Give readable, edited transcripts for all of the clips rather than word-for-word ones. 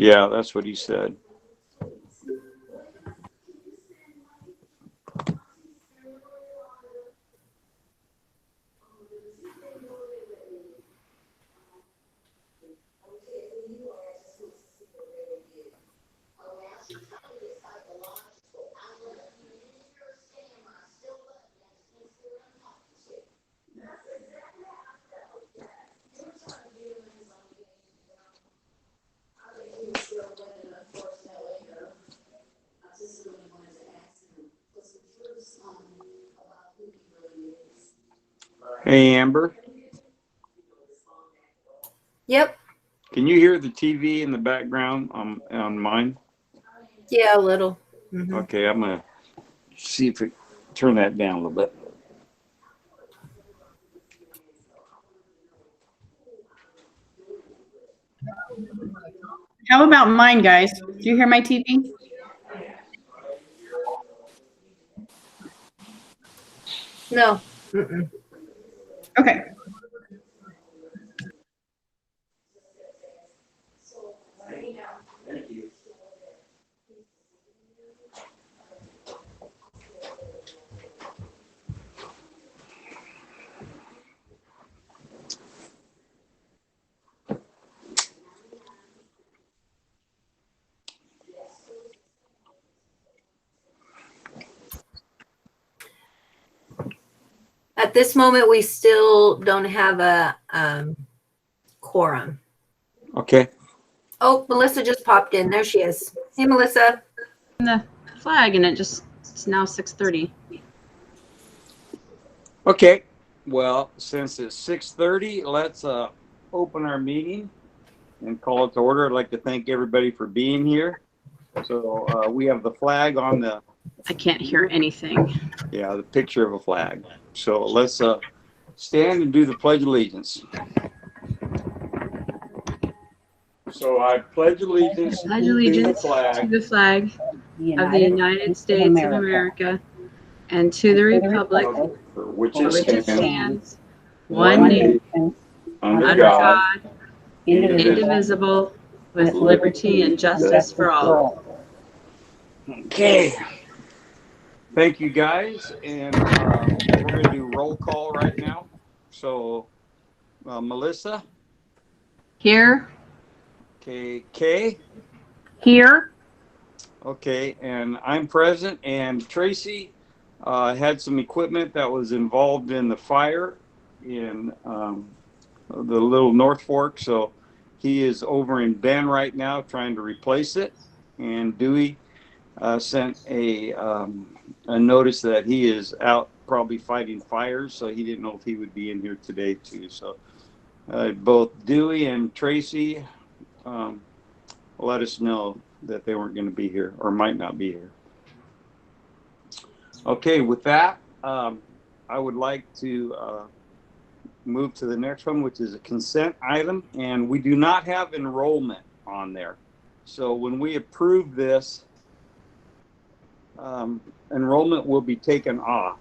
Yeah, that's what he said. Hey, Amber. Yep. Can you hear the TV in the background on mine? Yeah, a little. Okay, I'm gonna see if it turn that down a little bit. How about mine, guys? Do you hear my TV? No. Mm-mm. Okay. At this moment, we still don't have a quorum. Okay. Oh, Melissa just popped in. There she is. Hey, Melissa. The flag, and it's now 6:30. Okay. Well, since it's 6:30, let's open our meeting and call it to order. I'd like to thank everybody for being here. So we have the flag on the. I can't hear anything. Yeah, the picture of a flag. So let's stand and do the Pledge of Allegiance. So I pledge allegiance, Pledge allegiance to the flag of the United States of America and to the republic for which for which it stands stands, one nation, under God, indivisible, with liberty and justice for all. Okay. Thank you, guys. And we're going to do roll call right now. So, Melissa. Here. Okay. Kay. Here. Okay. And I'm present. And Tracy had some equipment that was involved in the fire in the little North Fork. So he is over in Bend right now trying to replace it. And Dewey sent a notice that he is out probably fighting fires, so he didn't know if he would be in here today too. So both Dewey and Tracy let us know that they weren't going to be here or might not be here. Okay, with that, I would like to move to the next one, which is a consent item, and we do not have enrollment on there. So when we approve this, enrollment will be taken off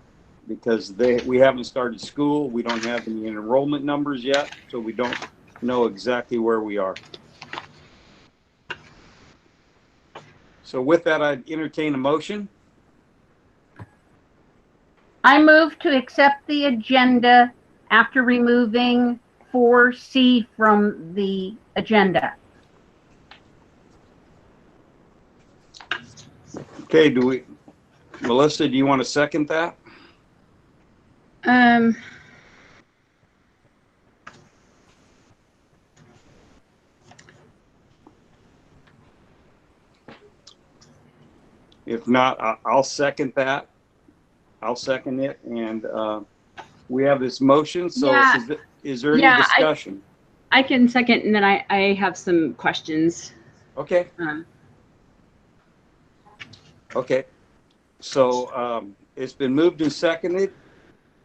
because we haven't started school. We don't have any enrollment numbers yet, so we don't know exactly where we are. So with that, I'd entertain a motion. I move to accept the agenda after removing 4C from the agenda. Okay, Melissa, do you want to second that? If not, I'll second that. I'll second it. And we have this motion. So Yeah. is there any discussion? I can second, and then I have some questions. Okay. Okay. So it's been moved and seconded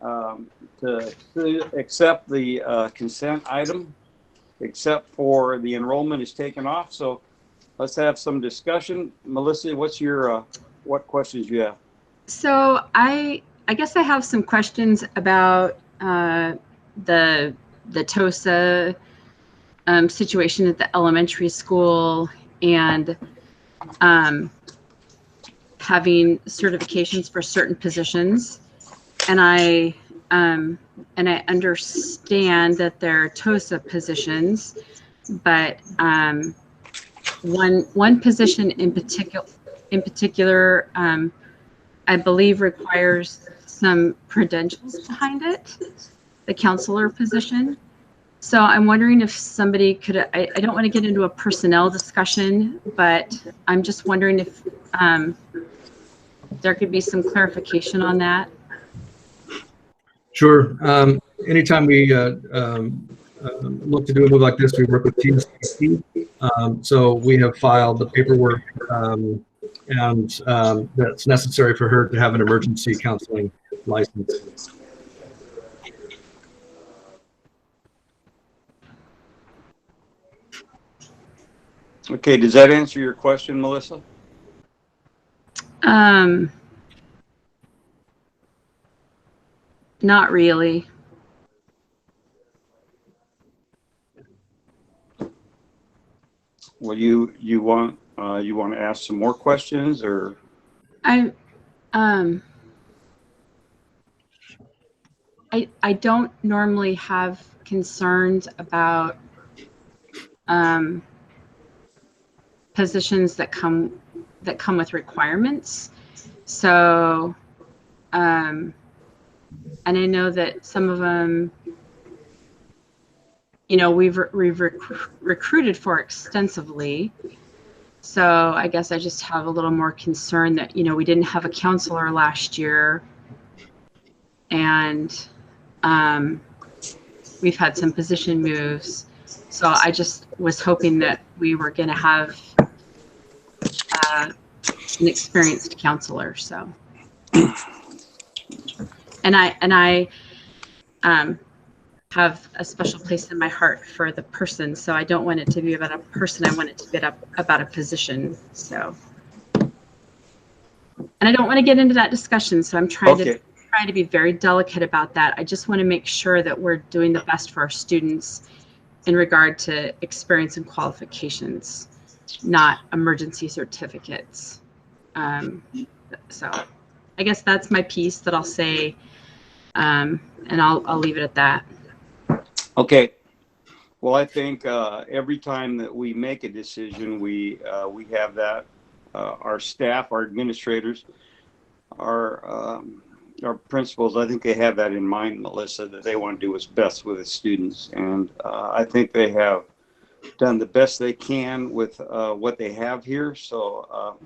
to accept the consent item, except for the enrollment is taken off. So let's have some discussion. Melissa, what questions you have? So I guess I have some questions about the TOSA situation at the elementary school and having certifications for certain positions. And I understand that they're TOSA positions, but one position in particular, I believe requires some credentials behind it, the counselor position. So I'm wondering if somebody could, I don't want to get into a personnel discussion, but I'm just wondering if there could be some clarification on that. Sure. Anytime we look to do a move like this, we work with JSD. So we have filed the paperwork and that's necessary for her to have an emergency counseling license. Okay, does that answer your question, Melissa? Not really. Well, you want to ask some more questions, or I don't normally have concerns about positions that come with requirements. So, and I know that some of them, you know, we've recruited for extensively. So I guess I just have a little more concern that, you know, we didn't have a counselor last year, and we've had some position moves. So I just was hoping that we were going to have an experienced counselor. So, and I have a special place in my heart for the person. So I don't want it to be about a person. I want it to be about a position. So, and I don't want to get into that discussion. So I'm trying to be very delicate about that. I just want to make sure that we're doing the best for our students in regard to experience and qualifications, not emergency certificates. So I guess that's my piece that I'll say, and I'll leave it at that. okay. Well, I think every time that we make a decision, we have that our staff, our administrators, our principals, I think they have that in mind, Melissa, that they want to do what's best with the students. And I think they have done the best they can with what they have here. So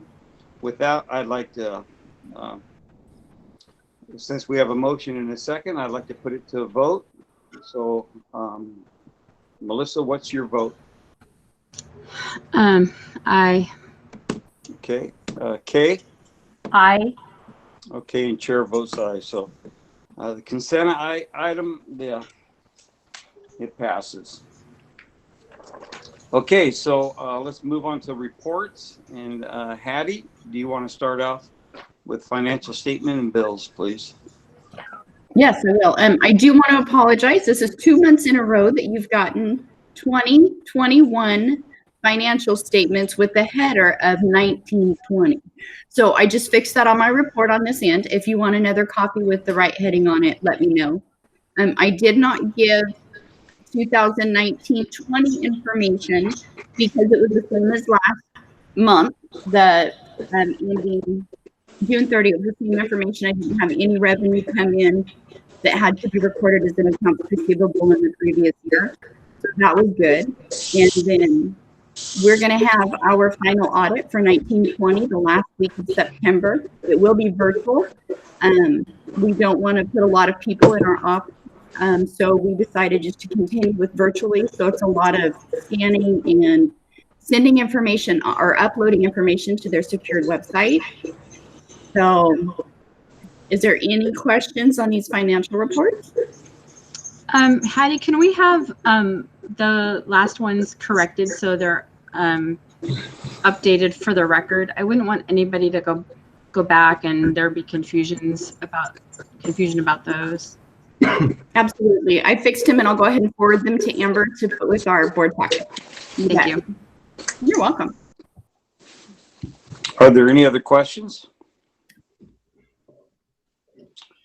with that, I'd like to, since we have a motion in a second, I'd like to put it to a vote. So Melissa, what's your vote? Aye. Okay. Kay? Aye. Okay, and chair votes aye. So the consent item, yeah, it passes. Okay, so let's move on to reports. And Hattie, do you want to start off with financial statement and bills, please? Yes, I will. I do want to apologize. This is 2 months in a row that you've gotten 2021 financial statements with the header of 1920. So I just fixed that on my report on this end. If you want another copy with the right heading on it, let me know. I did not give 2019-20 information because it was the same as last month. The ending June 30th, it was the same information. I didn't have any revenue come in that had to be recorded as an accounts receivable in the previous year. So that was good. And then we're going to have our final audit for 1920 the last week of September. It will be virtual. We don't want to put a lot of people in our office. So we decided just to continue with virtually. So it's a lot of scanning and sending information or uploading information to their secured website. So is there any questions on these financial reports? Hattie, can we have the last ones corrected so they're updated for the record? I wouldn't want anybody to go back and there be confusion about those. Absolutely. I fixed them and I'll go ahead and forward them to Amber to put with our board packet. Thank you. You're welcome. Are there any other questions?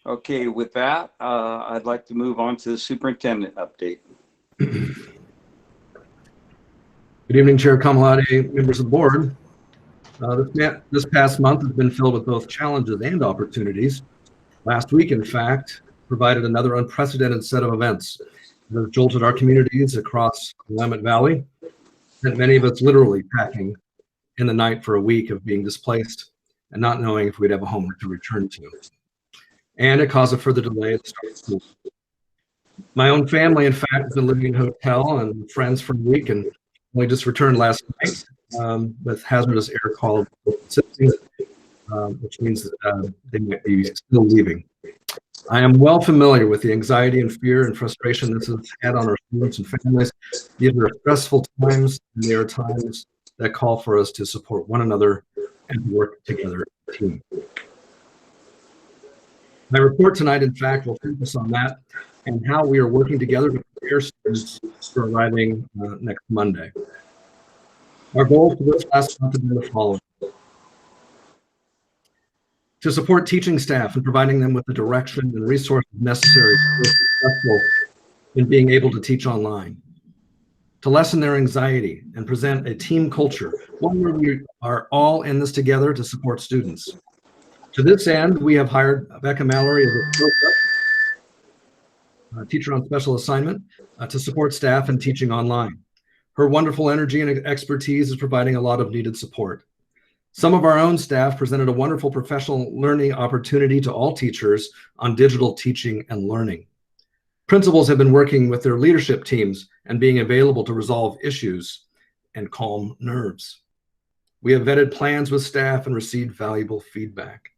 Okay, with that, I'd like to move on to the superintendent update. Good evening, Chair Kamalade, members of the board. This past month has been filled with both challenges and opportunities. Last week, in fact, provided another unprecedented set of events that have jolted our communities across the Willamette Valley, and many of us literally packing in the night for a week of being displaced and not knowing if we'd have a home to return to. And it caused a further delay at the start of school. My own family, in fact, has been living in a hotel and friends for a week, and only just returned last night with hazardous air quality, which means that they might be still leaving. I am well familiar with the anxiety and fear and frustration this has had on our students and families. These are stressful times, and they are times that call for us to support one another and work together as a team. My report tonight, in fact, will focus on that and how we are working together to prepare students for arriving next Monday. Our goal for this last month has been the following: to support teaching staff and providing them with the direction and resources necessary to be successful in being able to teach online, to lessen their anxiety and present a team culture, one where we are all in this together to support students. To this end, we have hired Becca Mallory as a teacher on special assignment to support staff and teaching online. Her wonderful energy and expertise is providing a lot of needed support. Some of our own staff presented a wonderful professional learning opportunity to all teachers on digital teaching and learning. Principals have been working with their leadership teams and being available to resolve issues and calm nerves. We have vetted plans with staff and received valuable feedback.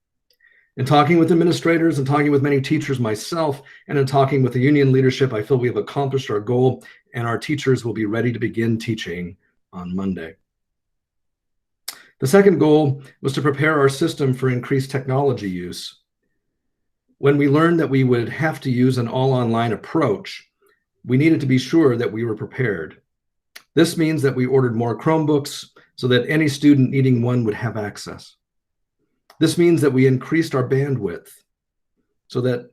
In talking with administrators and talking with many teachers myself, and in talking with the union leadership, I feel we have accomplished our goal and our teachers will be ready to begin teaching on Monday. The second goal was to prepare our system for increased technology use. When we learned that we would have to use an all-online approach, we needed to be sure that we were prepared. This means that we ordered more Chromebooks so that any student needing one would have access. This means that we increased our bandwidth so that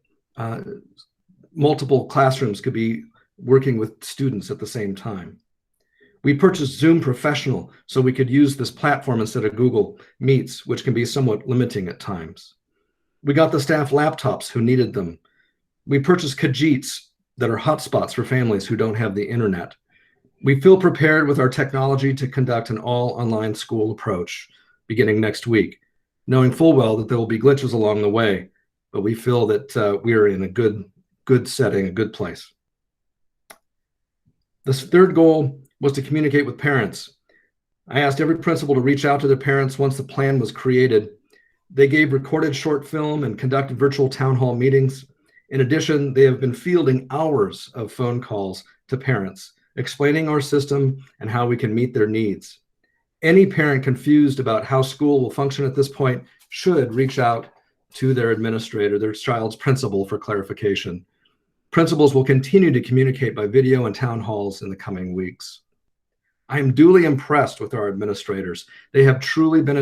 multiple classrooms could be working with students at the same time. We purchased Zoom Professional so we could use this platform instead of Google Meets, which can be somewhat limiting at times. We got the staff laptops who needed them. We purchased Kajits that are hotspots for families who don't have the internet. We feel prepared with our technology to conduct an all-online school approach beginning next week, knowing full well that there will be glitches along the way, but we feel that we are in a good setting, a good place. The third goal was to communicate with parents. I asked every principal to reach out to their parents once the plan was created. They gave recorded short film and conducted virtual town hall meetings. In addition, they have been fielding hours of phone calls to parents, explaining our system and how we can meet their needs. Any parent confused about how school will function at this point should reach out to their administrator, their child's principal, for clarification. Principals will continue to communicate by video and town halls in the coming weeks. I am duly impressed with our administrators. They have truly been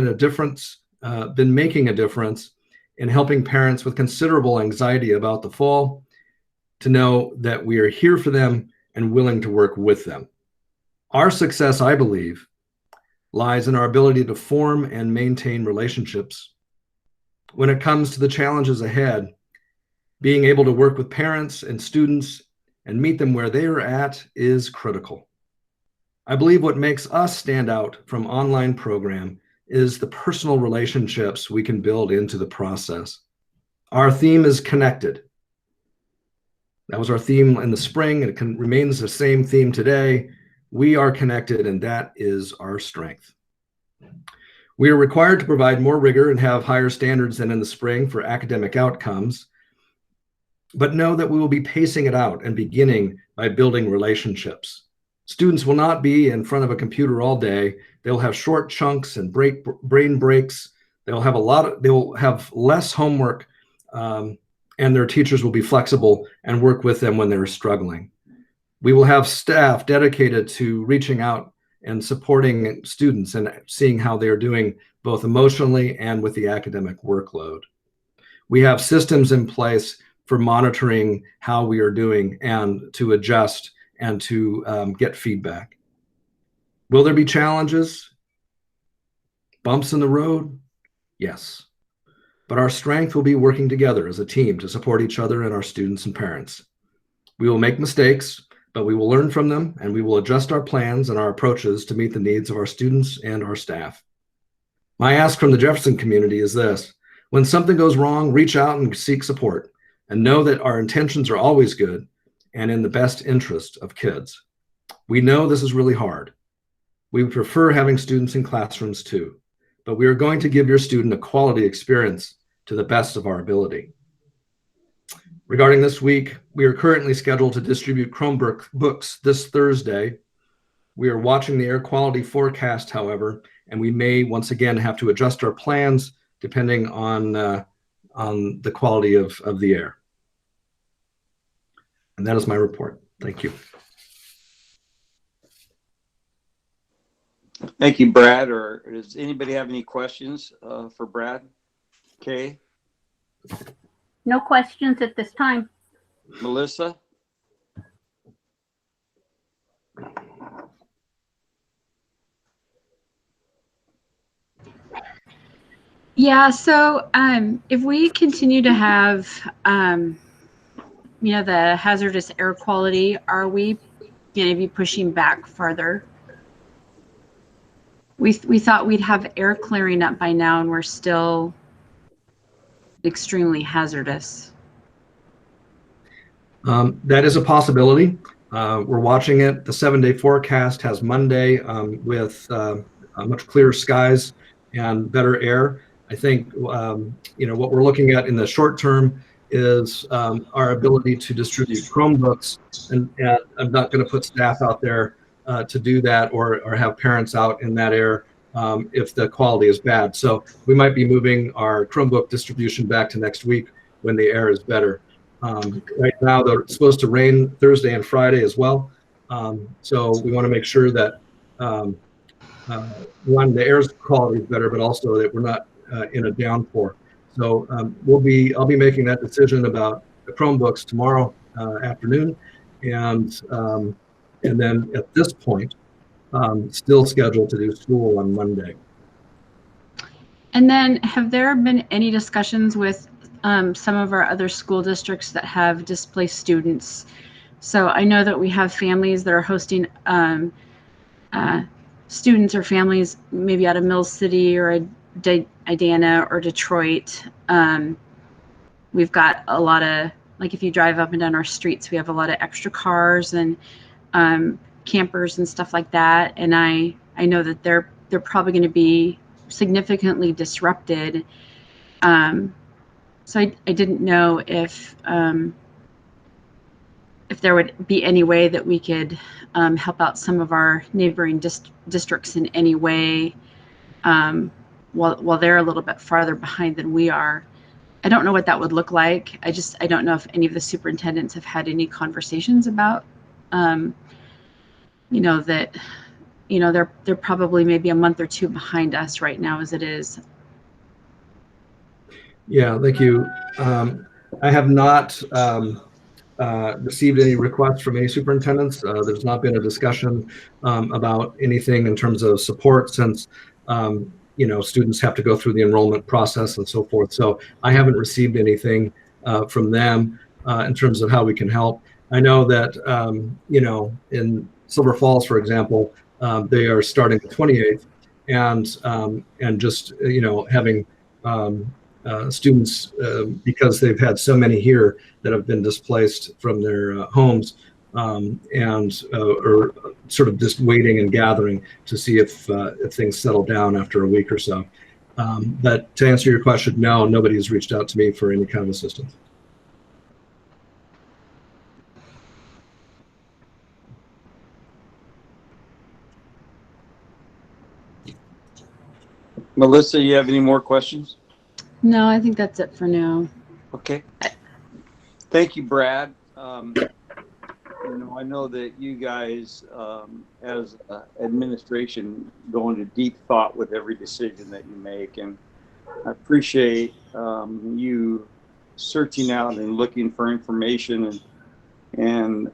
making a difference in helping parents with considerable anxiety about the fall to know that we are here for them and willing to work with them. Our success, I believe, lies in our ability to form and maintain relationships. When it comes to the challenges ahead, being able to work with parents and students and meet them where they are at is critical. I believe what makes us stand out from online program is the personal relationships we can build into the process. Our theme is connected. That was our theme in the spring, and it remains the same theme today. We are connected, and that is our strength. We are required to provide more rigor and have higher standards than in the spring for academic outcomes, but know that we will be pacing it out and beginning by building relationships. Students will not be in front of a computer all day. They'll have short chunks and brain breaks. They'll have less homework, and their teachers will be flexible and work with them when they're struggling. We will have staff dedicated to reaching out and supporting students and seeing how they are doing both emotionally and with the academic workload. We have systems in place for monitoring how we are doing and to adjust and to get feedback. Will there be challenges? Bumps in the road? Yes. But our strength will be working together as a team to support each other and our students and parents. We will make mistakes, but we will learn from them, and we will adjust our plans and our approaches to meet the needs of our students and our staff. My ask from the Jefferson community is this: when something goes wrong, reach out and seek support, and know that our intentions are always good and in the best interest of kids. We know this is really hard. We would prefer having students in classrooms too, but we are going to give your student a quality experience to the best of our ability. Regarding this week, we are currently scheduled to distribute Chromebook books this Thursday. We are watching the air quality forecast, however, and we may once again have to adjust our plans depending on the quality of the air. And that is my report. Thank you. Thank you, Brad. Or does anybody have any questions for Brad? Okay. No questions at this time. Melissa? Yeah, so if we continue to have, the hazardous air quality, are we going to be pushing back farther? We thought we'd have air clearing up by now, and we're still extremely hazardous. That is a possibility. We're watching it. The 7-day forecast has Monday with much clearer skies and better air. I think what we're looking at in the short term is our ability to distribute Chromebooks, and I'm not going to put staff out there to do that or have parents out in that air if the quality is bad. So we might be moving our Chromebook distribution back to next week when the air is better. Right now, it's supposed to rain Thursday and Friday as well. So we want to make sure that one, the air quality is better, but also that we're not in a downpour. So I'll be making that decision about the Chromebooks tomorrow afternoon, and then at this point, still scheduled to do school on Monday. And then, have there been any discussions with some of our other school districts that have displaced students? So I know that we have families that are hosting students or families maybe out of Mill City or Idana or Detroit. We've got a lot of, like, if you drive up and down our streets, we have a lot of extra cars and campers and stuff like that. And I know that they're probably going to be significantly disrupted. So I didn't know if there would be any way that we could help out some of our neighboring districts in any way while they're a little bit farther behind than we are. I don't know what that would look like. I don't know if any of the superintendents have had any conversations about, that, they're probably maybe a month or two behind us right now as it is. Yeah, thank you. I have not received any requests from any superintendents. There's not been a discussion about anything in terms of support since students have to go through the enrollment process and so forth. So I haven't received anything from them in terms of how we can help. I know that in Silver Falls, for example, they are starting the 28th, and just having students because they've had so many here that have been displaced from their homes and are sort of just waiting and gathering to see if things settle down after a week or so. But to answer your question, no, nobody has reached out to me for any kind of assistance. Melissa, you have any more questions? No, I think that's it for now. Okay. Thank you, Brad. know, I know that you guys, as administration, go into deep thought with every decision that you make, and I appreciate you searching out and looking for information and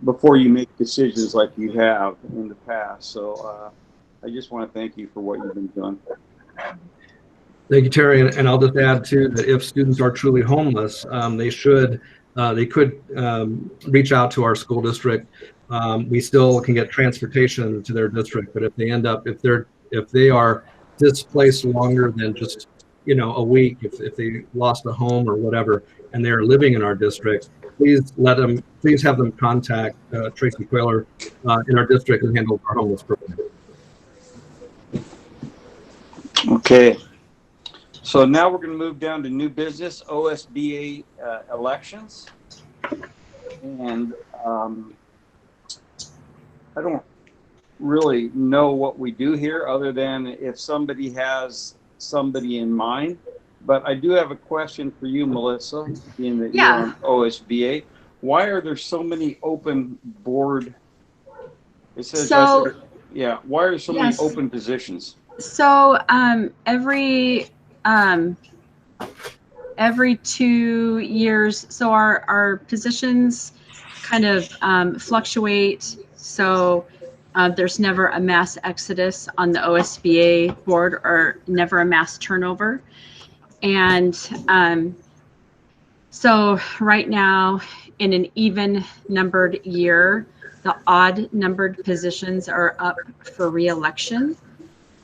before you make decisions like you have in the past. So I just want to thank you for what you've been doing. Thank you, Terry. And I'll just add too that if students are truly homeless, they could reach out to our school district. We still can get transportation to their district, but if they are displaced longer than just a week, if they lost a home or whatever, and they are living in our district, please have them contact Tracy Quayler in our district and handle our homeless program. Okay. So now we're going to move down to new business, OSBA elections. And I don't really know what we do here other than if somebody has somebody in mind. But I do have a question for you, Melissa, being that you're on OSBA. Why are there so many open board? It says, So, why are there so many yes. open positions? So every 2 years, so our positions kind of fluctuate. So there's never a mass exodus on the OSBA board or never a mass turnover. And so right now, in an even numbered year, the odd numbered positions are up for re-election,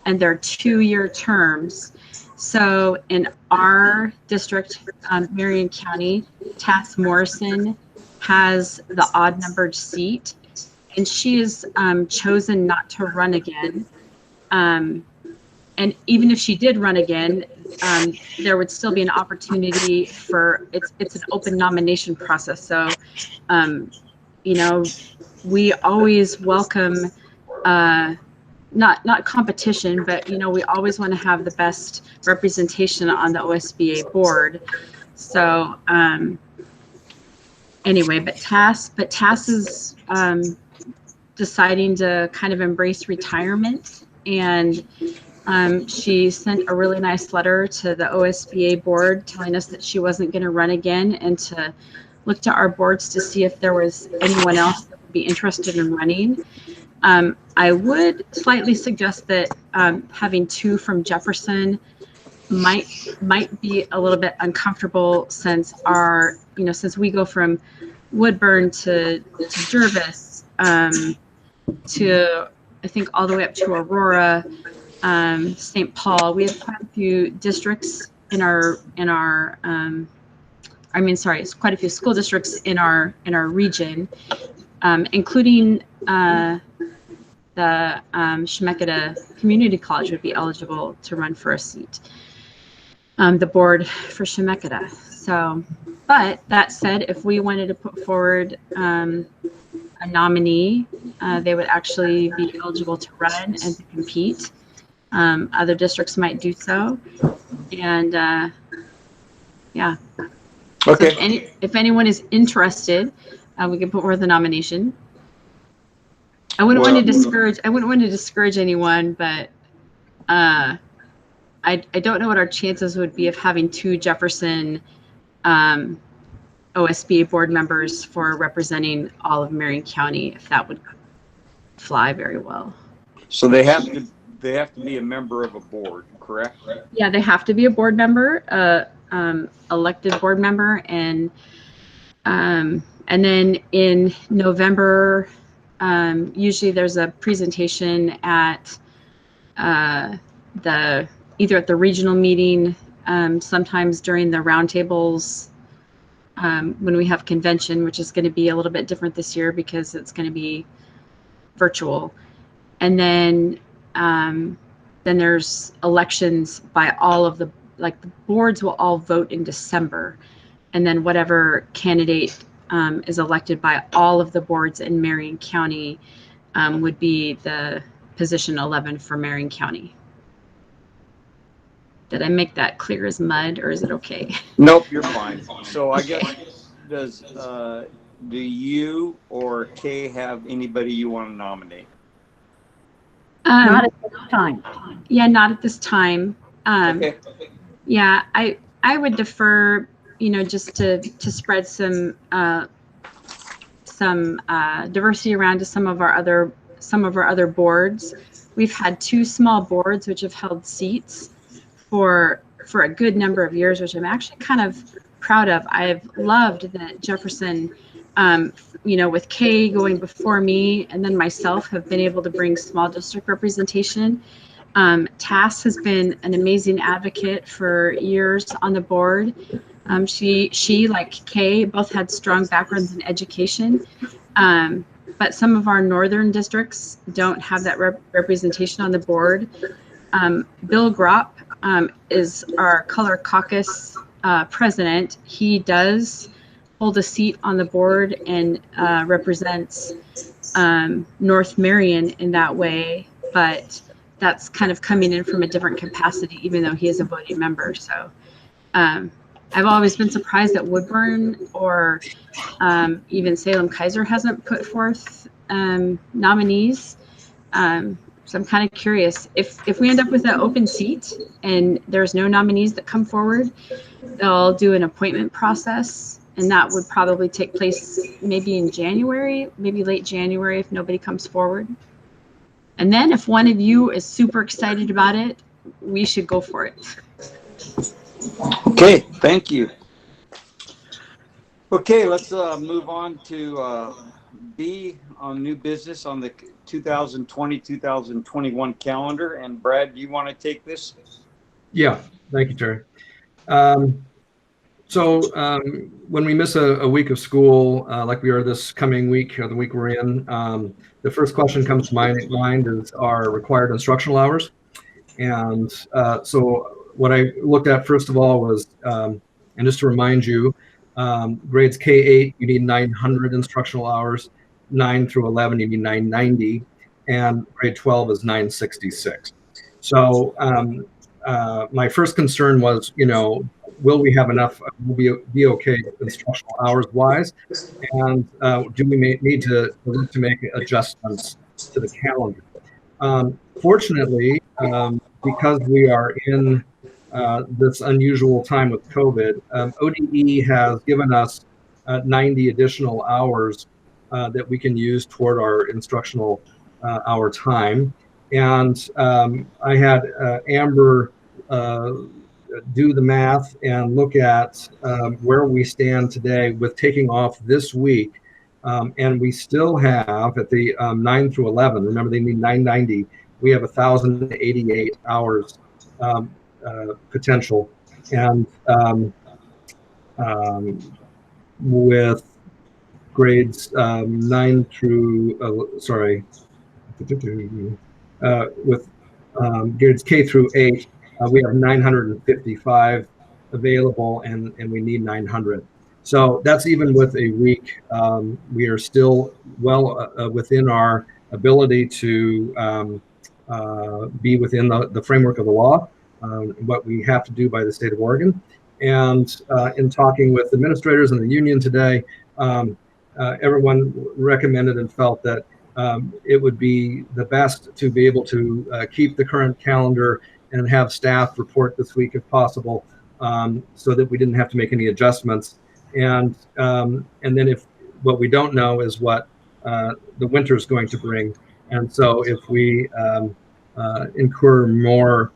and they're 2-year terms. So in our district, Marion County, Tass Morrison has the odd numbered seat, and she has chosen not to run again. And even if she did run again, there would still be an opportunity for it's an open nomination process. So, we always welcome not competition, but we always want to have the best representation on the OSBA board. So anyway, but Tass is deciding to kind of embrace retirement, and she sent a really nice letter to the OSBA board telling us that she wasn't going to run again, and to look to our boards to see if there was anyone else that would be interested in running. I would slightly suggest that having 2 from Jefferson might be a little bit uncomfortable, since since we go from Woodburn to Jervis, to I think all the way up to Aurora, St. Paul. We have quite a few districts it's quite a few school districts in our region, including the Chemeketa Community College would be eligible to run for a seat, the board for Chemeketa. So, but that said, if we wanted to put forward a nominee, they would actually be eligible to run and to compete. Other districts might do so, and Okay. So if anyone is interested, we can put forth the nomination. I wouldn't want to discourage anyone, but I don't know what our chances would be of having 2 Jefferson OSBA board members for representing all of Marion County, if that would fly very well. So they have to be a member of a board, correct? Yeah, they have to be a board member, elected board member, and then in November, usually there's a presentation at either at the regional meeting, sometimes during the roundtables, when we have convention, which is going to be a little bit different this year because it's going to be virtual. And then there's elections by all of the boards will all vote in December, and then whatever candidate is elected by all of the boards in Marion County would be the position 11 for Marion County. Did I make that clear as mud, or is it okay? Nope, you're fine. So I guess do you or Kay have anybody you want to nominate? Not at this time. Yeah, not at this time. Okay. Yeah, I would defer, just to spread some diversity around to some of our other boards. We've had 2 small boards which have held seats for a good number of years, which I'm actually kind of proud of. I've loved that Jefferson, with Kay going before me and then myself, have been able to bring small district representation. Tass has been an amazing advocate for years on the board. She, like Kay, both had strong backgrounds in education. But some of our northern districts don't have that representation on the board. Bill Gropp is our Color Caucus president. He does hold a seat on the board and represents North Marion in that way, but that's kind of coming in from a different capacity, even though he is a voting member. So I've always been surprised that Woodburn or even Salem Kaiser hasn't put forth nominees. So I'm kind of curious if we end up with an open seat and there's no nominees that come forward, they'll do an appointment process, and that would probably take place maybe in January, maybe late January if nobody comes forward. And then if one of you is super excited about it, we should go for it. Okay, thank you. Okay, let's move on to B on new business on the 2020-2021 calendar. And Brad, do you want to take this? Yeah, thank you, Terry. So when we miss a week of school, like we are this coming week, or the week we're in, the first question comes to my mind is our required instructional hours. And so what I looked at first of all was, and just to remind you, grades K-8, you need 900 instructional hours. 9 through 11, you need 990, and grade 12 is 966. So my first concern was, will we have enough? Will we be okay instructional hours wise? And do we need to look to make adjustments to the calendar? Fortunately, because we are in this unusual time with COVID, ODE has given us 90 additional hours that we can use toward our instructional hour time. And I had Amber do the math and look at where we stand today with taking off this week. And we still have at the 9 through 11, remember they need 990, we have 1,088 hours potential. And with grades 9 through, with grades K through 8, we have 955 available, and we need 900. So that's even with a week. We are still well within our ability to be within the framework of the law, what we have to do by the state of Oregon. And in talking with administrators and the union today, everyone recommended and felt that it would be the best to be able to keep the current calendar and have staff report this week if possible, so that we didn't have to make any adjustments. And then if what we don't know is what the winter is going to bring. And so if we incur more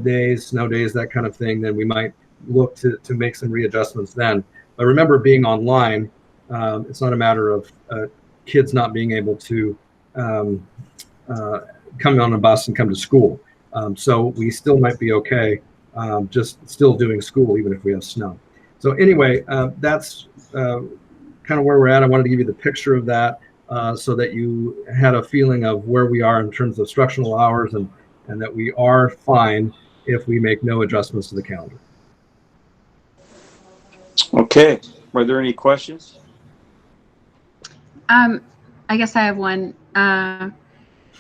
days, snow days, that kind of thing, then we might look to make some readjustments then. But remember, being online, it's not a matter of kids not being able to come on a bus and come to school. So we still might be okay, just still doing school even if we have snow. So anyway, that's kind of where we're at. I wanted to give you the picture of that so that you had a feeling of where we are in terms of instructional hours, and that we are fine if we make no adjustments to the calendar. Okay. Were there any questions? I guess I have one.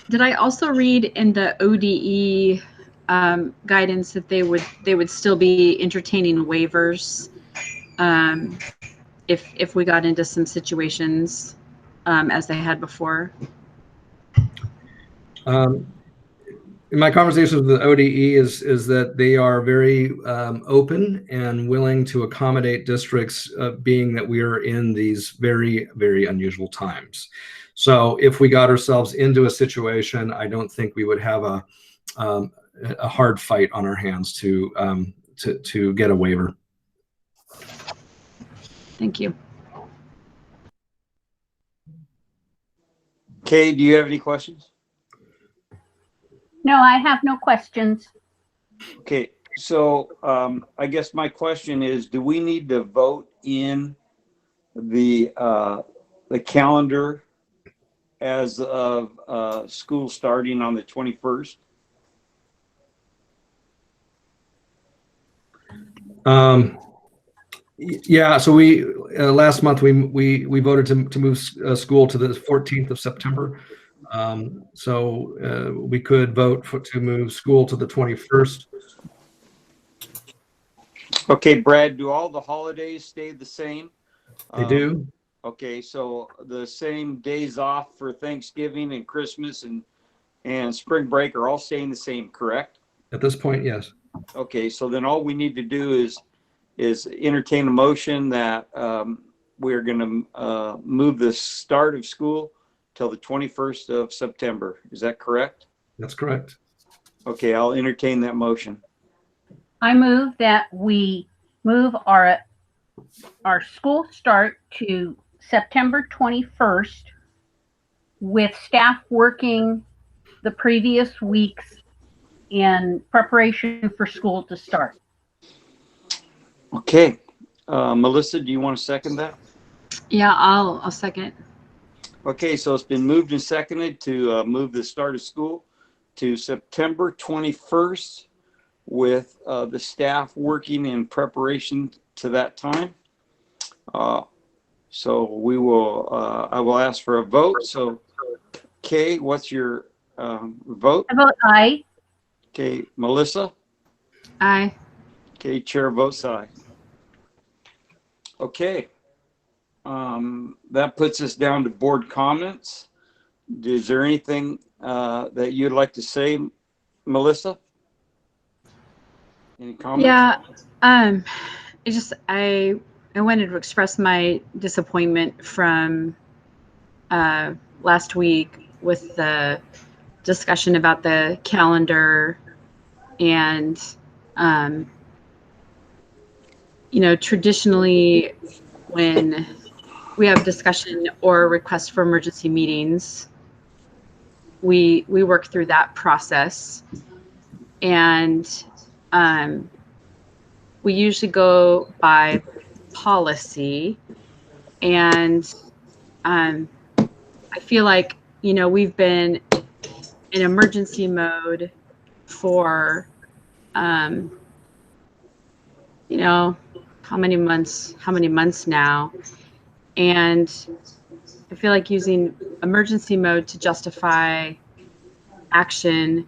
Did I also read in the ODE guidance that they would still be entertaining waivers if we got into some situations as they had before. In my conversations with the ODE is that they are very open and willing to accommodate districts, being that we are in these very, very unusual times. So if we got ourselves into a situation, I don't think we would have a hard fight on our hands to get a waiver. Thank you. Kay, do you have any questions? No, I have no questions. Okay, so I guess my question is, do we need to vote in the calendar as of school starting on the 21st? Yeah, so we last month we voted to move school to the 14th of September. So we could vote to move school to the 21st. Okay, Brad, do all the holidays stay the same? They do. Okay, so the same days off for Thanksgiving and Christmas and spring break are all staying the same, correct? At this point, yes. Okay, so then all we need to do is entertain a motion that we're going to move the start of school till the 21st of September. Is that correct? That's correct. Okay, I'll entertain that motion. I move that we move our school start to September 21st with staff working the previous weeks in preparation for school to start. Okay, Melissa, do you want to second that? Yeah, I'll second. Okay, so it's been moved and seconded to move the start of school to September 21st with the staff working in preparation to that time. So we will, I will ask for a vote. So Kay, what's your vote? I vote aye. Okay, Melissa? Aye. Okay, chair votes aye. Okay. That puts us down to board comments. Is there anything that you'd like to say, Melissa? Any comments? Yeah. I wanted to express my disappointment from last week with the discussion about the calendar and traditionally when we have discussion or request for emergency meetings, we work through that process, and we usually go by policy, and I feel like we've been in emergency mode for how many months now, and I feel like using emergency mode to justify action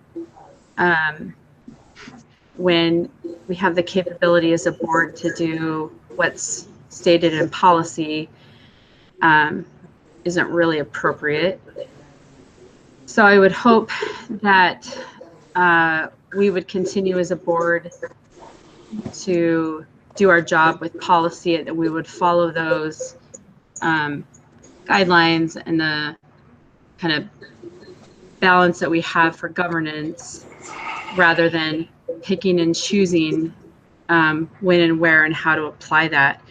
when we have the capability as a board to do what's stated in policy isn't really appropriate. So I would hope that we would continue as a board to do our job with policy, that we would follow those guidelines and the kind of balance that we have for governance, rather than picking and choosing when and where and how to apply that.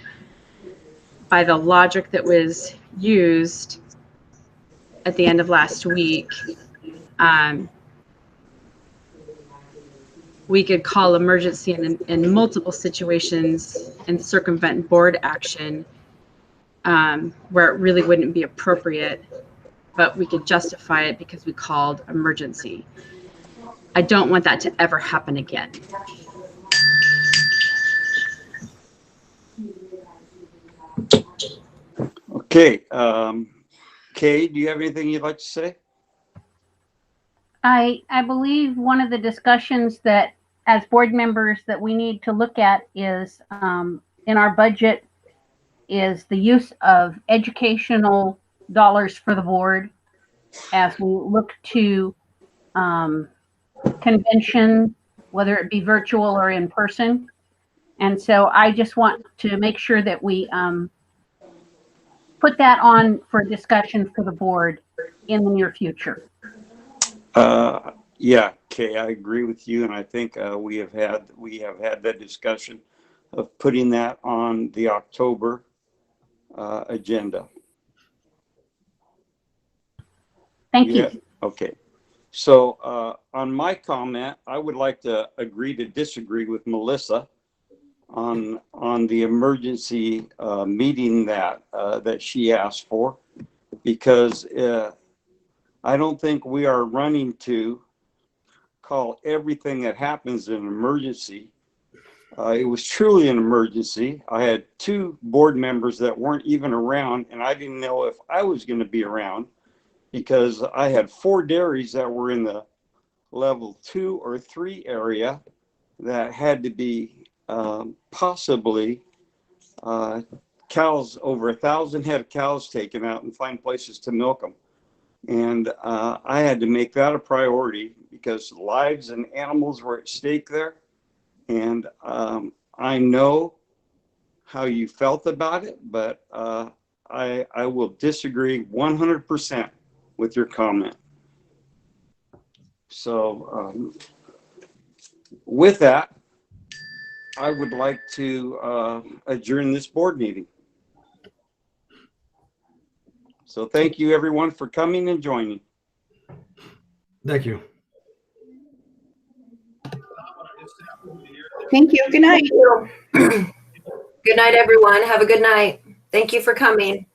By the logic that was used at the end of last week, we could call emergency in multiple situations and circumvent board action where it really wouldn't be appropriate, but we could justify it because we called emergency. I don't want that to ever happen again. Okay. Kay, do you have anything you'd like to say? I believe one of the discussions that as board members that we need to look at is in our budget is the use of educational dollars for the board as we look to convention, whether it be virtual or in person. And so I just want to make sure that we put that on for discussion for the board in the near future. Yeah, Kay, I agree with you, and I think we have had that discussion of putting that on the October agenda. Thank you. Okay. So on my comment, I would like to agree to disagree with Melissa on the emergency meeting that she asked for, because I don't think we are running to call everything that happens an emergency. It was truly an emergency. I had 2 board members that weren't even around, and I didn't know if I was going to be around, because I had 4 dairies that were in the level 2 or 3 area that had to be possibly cows, over 1,000 head of cows taken out and find places to milk them. And I had to make that a priority because lives and animals were at stake there. And I know how you felt about it, but I will disagree 100% with your comment. So with that, I would like to adjourn this board meeting. So thank you everyone for coming and joining. Thank you. Thank you. Good night. Good night, everyone. Have a good night. Thank you for coming.